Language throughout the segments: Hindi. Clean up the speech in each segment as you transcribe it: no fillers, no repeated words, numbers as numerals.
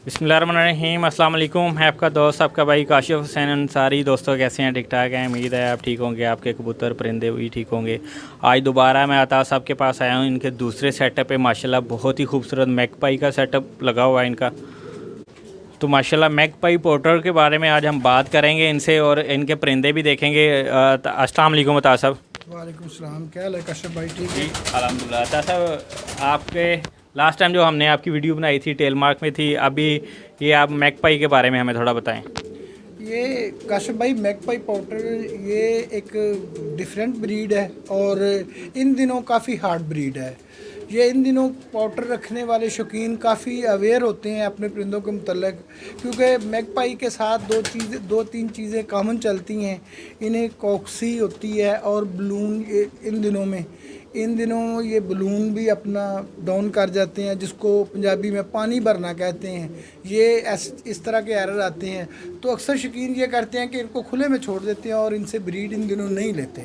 बिस्मिल्लाहिर्रहमानिर्रहीम, अस्सलाम वालेकुम। है आपका दोस्त, आपका भाई काशिफ हुसैन अंसारी। दोस्तों कैसे हैं? ठीक ठाक हैं? उम्मीद है आप ठीक होंगे, आपके कबूतर परिंदे भी ठीक होंगे। आज दोबारा मैं अता साहब के पास आया हूँ। इनके दूसरे सेटअप पे माशाल्लाह बहुत ही खूबसूरत मैकपाई का सेटअप लगा हुआ है इनका। तो माशाल्लाह मैकपाई पोर्टर के बारे में आज हम बात करेंगे इनसे और इनके परिंदे भी देखेंगे। अस्सलाम वालेकुम अता साहब। वालेकुम सलाम। क्या हाल है काशिफ भाई? ठीक है अल्हम्दुलिल्लाह। अता साहब, आपके लास्ट टाइम जो हमने आपकी वीडियो बनाई थी टेल मार्क में थी, अभी ये आप मैकपाई के बारे में हमें थोड़ा बताएं। ये काशिफ भाई मैकपाई पॉटर ये एक डिफरेंट ब्रीड है और इन दिनों काफ़ी हार्ड ब्रीड है। ये इन दिनों पॉटर रखने वाले शौकीन काफ़ी अवेयर होते हैं अपने परिंदों के मतलब, क्योंकि मैकपाई के साथ दो तीन चीज़ें कॉमन चलती हैं। इन्हें कॉक्सी होती है और बलून। इन दिनों ये बलून भी अपना डाउन कर जाते हैं, जिसको पंजाबी में पानी भरना कहते हैं। ये इस तरह के एरर आते हैं, तो अक्सर शौकीन ये करते हैं कि इनको खुले में छोड़ देते हैं और इनसे ब्रीड इन दिनों नहीं लेते,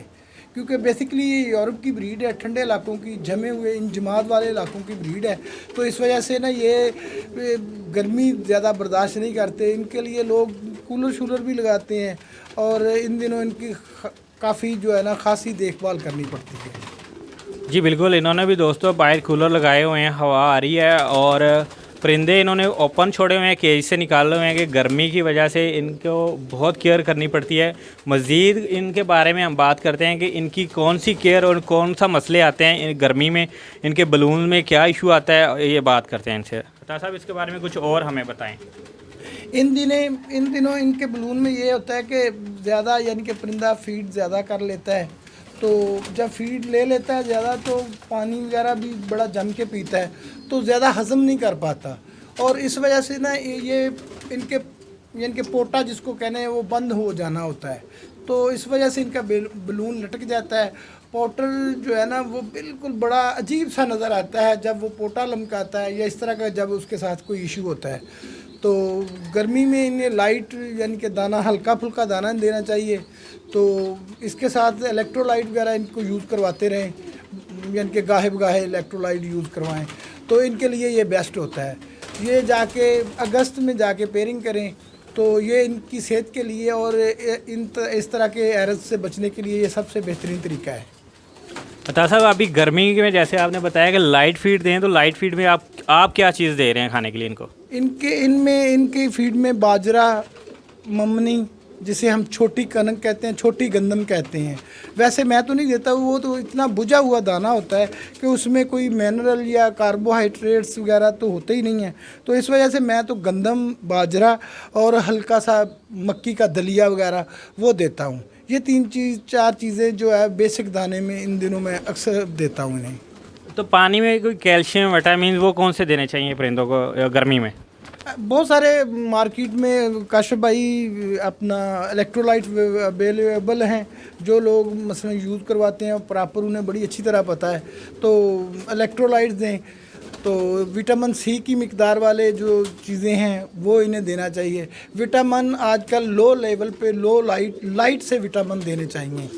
क्योंकि बेसिकली ये यूरोप की ब्रीड है, ठंडे इलाकों की, जमे हुए इंजमाद वाले इलाकों की ब्रीड है। तो इस वजह से ना ये गर्मी ज़्यादा बर्दाश्त नहीं करते। इनके लिए लोग कूलर शूलर भी लगाते हैं और इन दिनों इनकी काफ़ी जो है ना खासी देखभाल करनी पड़ती है। जी बिल्कुल, इन्होंने भी दोस्तों बाहर कूलर लगाए हुए हैं, हवा आ रही है और परिंदे इन्होंने ओपन छोड़े हुए हैं, केज से निकाले हुए हैं कि गर्मी की वजह से इनको बहुत केयर करनी पड़ती है। मज़ीद इनके बारे में हम बात करते हैं कि इनकी कौन सी केयर और कौन सा मसले आते हैं गर्मी में, इनके बलून में क्या इशू आता है, ये बात करते हैं इनसे। अता साहब, इसके बारे में कुछ और हमें बताएं। इन दिनों इनके बलून में ये होता है कि ज़्यादा यानी कि परिंदा फीड ज़्यादा कर लेता है। तो जब फीड ले लेता है ज़्यादा तो पानी वगैरह भी बड़ा जम के पीता है, तो ज़्यादा हज़म नहीं कर पाता और इस वजह से ना ये इनके पोटा जिसको कहने हैं वो बंद हो जाना होता है। तो इस वजह से इनका बलून लटक जाता है। पोटर जो है ना वो बिल्कुल बड़ा अजीब सा नज़र आता है जब वो पोटा लमकाता है या इस तरह का जब उसके साथ कोई इशू होता है। तो गर्मी में इन्हें लाइट यानी कि दाना, हल्का फुल्का दाना देना चाहिए। तो इसके साथ इलेक्ट्रोलाइट वगैरह इनको यूज़ करवाते रहें, यानी कि गाहे बगाहे इलेक्ट्रोलाइट यूज़ करवाएं, तो इनके लिए ये बेस्ट होता है। ये जाके अगस्त में जाके पेयरिंग करें तो ये इनकी सेहत के लिए और इस तरह के एरर्स से बचने के लिए ये सबसे बेहतरीन तरीका है। अता साहब, अभी गर्मी में जैसे आपने बताया कि लाइट फीड दें, तो लाइट फीड में आप क्या चीज़ दे रहे हैं खाने के लिए इनको? इनके फीड में बाजरा, ममनी, जिसे हम छोटी कनक कहते हैं, छोटी गंदम कहते हैं। वैसे मैं तो नहीं देता, वो तो इतना बुझा हुआ दाना होता है कि उसमें कोई मिनरल या कार्बोहाइड्रेट्स वगैरह तो होते ही नहीं है। तो इस वजह से मैं तो गंदम, बाजरा और हल्का सा मक्की का दलिया वगैरह वो देता हूँ। ये चार चीज़ें जो है बेसिक दाने में इन दिनों में अक्सर देता हूँ इन्हें। तो पानी में कोई कैल्शियम, विटामिन वो कौन से देने चाहिए परिंदों को गर्मी में? बहुत सारे मार्केट में काशिफ भाई अपना इलेक्ट्रोलाइट अवेलेबल हैं, जो लोग मसलन यूज़ करवाते हैं प्रॉपर, उन्हें बड़ी अच्छी तरह पता है। तो इलेक्ट्रोलाइट्स दें, तो विटामिन सी की मिकदार वाले जो चीज़ें हैं वो इन्हें देना चाहिए। विटामिन आजकल लो लेवल पे, लो लाइट से विटामिन देने चाहिए।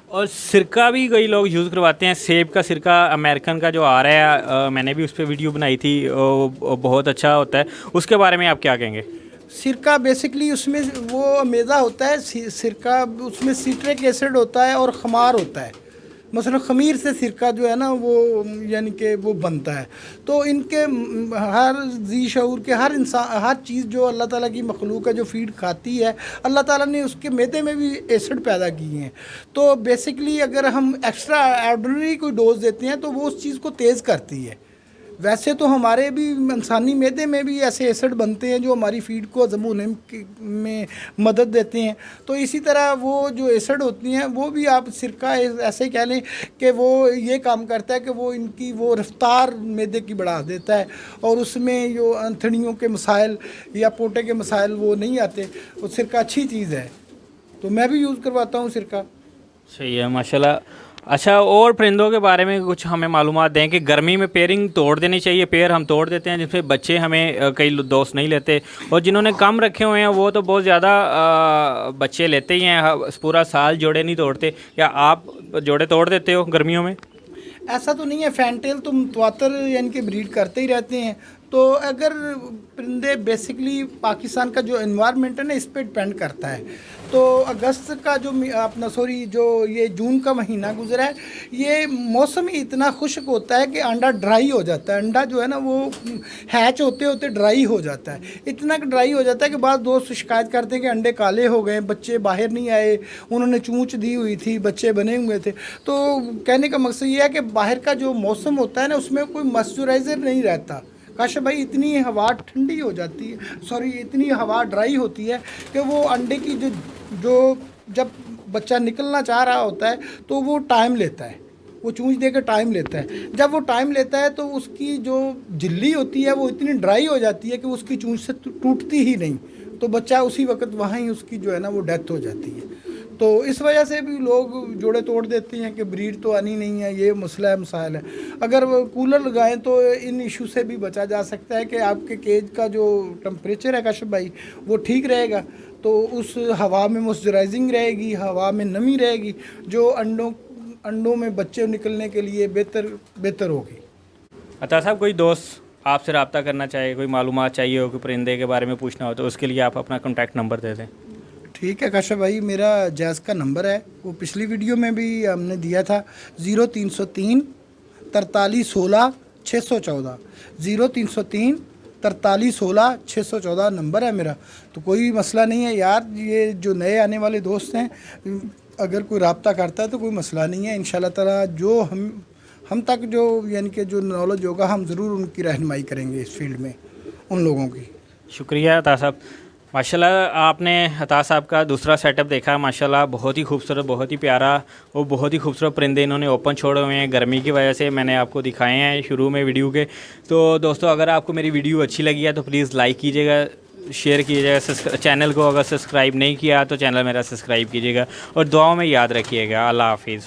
और सिरका भी कई लोग यूज़ करवाते हैं, सेब का सिरका अमेरिकन का जो आ रहा है, मैंने भी उस पर वीडियो बनाई थी, बहुत अच्छा होता है। उसके बारे में आप क्या कहेंगे? सिरका बेसिकली उसमें वो अमेज़ा होता है। सिरका उसमें सिट्रिक एसिड होता है और खमार होता है। मसलन ख़मीर से सिरका जो है ना वो यानी कि वो बनता है। तो इनके हर जी शऊर के हर इंसान, हर चीज़ जो अल्लाह ताला की मखलूक है जो फीड खाती है, अल्लाह ताला ने उसके मैदे में भी एसिड पैदा किए हैं। तो बेसिकली अगर हम एक्स्ट्रा ऑर्डिनरी कोई डोज देते हैं तो वो उस चीज़ को तेज़ करती है। वैसे तो हमारे भी इंसानी मैदे में भी ऐसे एसिड बनते हैं जो हमारी फीड को हजम होने में मदद देते हैं। तो इसी तरह वो जो एसिड होती हैं वो भी आप सिरका ऐसे ही कह लें कि वो ये काम करता है कि वो इनकी वो रफ्तार मैदे की बढ़ा देता है और उसमें जो अंथड़ियों के मसाइल या पोटे के मसाइल वो नहीं आते। वो सिरका अच्छी चीज़ है, तो मैं भी यूज़ करवाता हूँ सिरका। सही है माशाल्लाह। अच्छा, और परिंदों के बारे में कुछ हमें मालूमात दें कि गर्मी में पेयरिंग तोड़ देनी चाहिए। पेयर हम तोड़ देते हैं जिसमें बच्चे हमें कई दोस्त नहीं लेते, और जिन्होंने कम रखे हुए हैं वो तो बहुत ज़्यादा बच्चे लेते ही हैं, पूरा साल जोड़े नहीं तोड़ते। या आप जोड़े तोड़ देते हो गर्मियों में? ऐसा तो नहीं है, फैंटेल तो मुतवातर यानी कि ब्रीड करते ही रहते हैं। तो अगर परिंदे बेसिकली पाकिस्तान का जो एनवायरनमेंट है ना इस पे डिपेंड करता है। तो अगस्त का जो अपना जो ये जून का महीना गुजरा है, ये मौसम ही इतना खुश्क होता है कि अंडा ड्राई हो जाता है। अंडा जो है ना वो हैच होते होते ड्राई हो जाता है, इतना ड्राई हो जाता है कि बाद दोस्त शिकायत करते हैं कि अंडे काले हो गए, बच्चे बाहर नहीं आए, उन्होंने चूंच दी हुई थी, बच्चे बने हुए थे। तो कहने का मकसद ये है कि बाहर का जो मौसम होता है ना उसमें कोई मॉइस्चराइज़र नहीं रहता। काश भाई इतनी हवा ठंडी हो जाती है, इतनी हवा ड्राई होती है कि वो अंडे की जो जब बच्चा निकलना चाह रहा होता है तो वो टाइम लेता है, वो चूंच दे के टाइम लेता है। जब वो टाइम लेता है तो उसकी जो झिल्ली होती है वो इतनी ड्राई हो जाती है कि उसकी चूंच से टूटती ही नहीं, तो बच्चा उसी वक्त वहाँ ही उसकी जो है ना वो डेथ हो जाती है। तो इस वजह से भी लोग जोड़े तोड़ देते हैं कि ब्रीड तो आनी नहीं है, ये मसला है, मसाइल है। अगर वो कूलर लगाएं तो इन इशू से भी बचा जा सकता है कि आपके केज का जो टेम्परेचर है काशिफ भाई वो ठीक रहेगा, तो उस हवा में मॉइस्चराइजिंग रहेगी, हवा में नमी रहेगी, जो अंडों में बच्चे निकलने के लिए बेहतर होगी। अता साहब, कोई दोस्त आपसे रब्ता करना चाहे, कोई मालूमात चाहिए हो कि परिंदे के बारे में पूछना हो, तो उसके लिए आप अपना कॉन्टैक्ट नंबर दे दें। ठीक है काशिफ भाई, मेरा जैज़ का नंबर है, वो पिछली वीडियो में भी हमने दिया था, 0303 43 16 614, 0303 43 16 614 नंबर है मेरा। तो कोई मसला नहीं है यार, ये जो नए आने वाले दोस्त हैं अगर कोई रब्ता करता है तो कोई मसला नहीं है। इंशाल्लाह ताला जो हम तक जो यानी कि जो नॉलेज होगा हम ज़रूर उनकी रहनुमाई करेंगे इस फील्ड में, उन लोगों की। शुक्रिया अता साहब। माशाल्लाह, आपने अता साहब का दूसरा सेटअप देखा, माशाल्लाह बहुत ही खूबसूरत, बहुत ही प्यारा और बहुत ही खूबसूरत परिंदे इन्होंने ओपन छोड़े हुए हैं। गर्मी की वजह से मैंने आपको दिखाए हैं शुरू में वीडियो के। तो दोस्तों, अगर आपको मेरी वीडियो अच्छी लगी है तो प्लीज़ लाइक कीजिएगा, शेयर कीजिएगा, चैनल को अगर सब्सक्राइब नहीं किया तो चैनल मेरा सब्सक्राइब कीजिएगा, और दुआओं में याद रखिएगा। अल्लाह हाफिज़।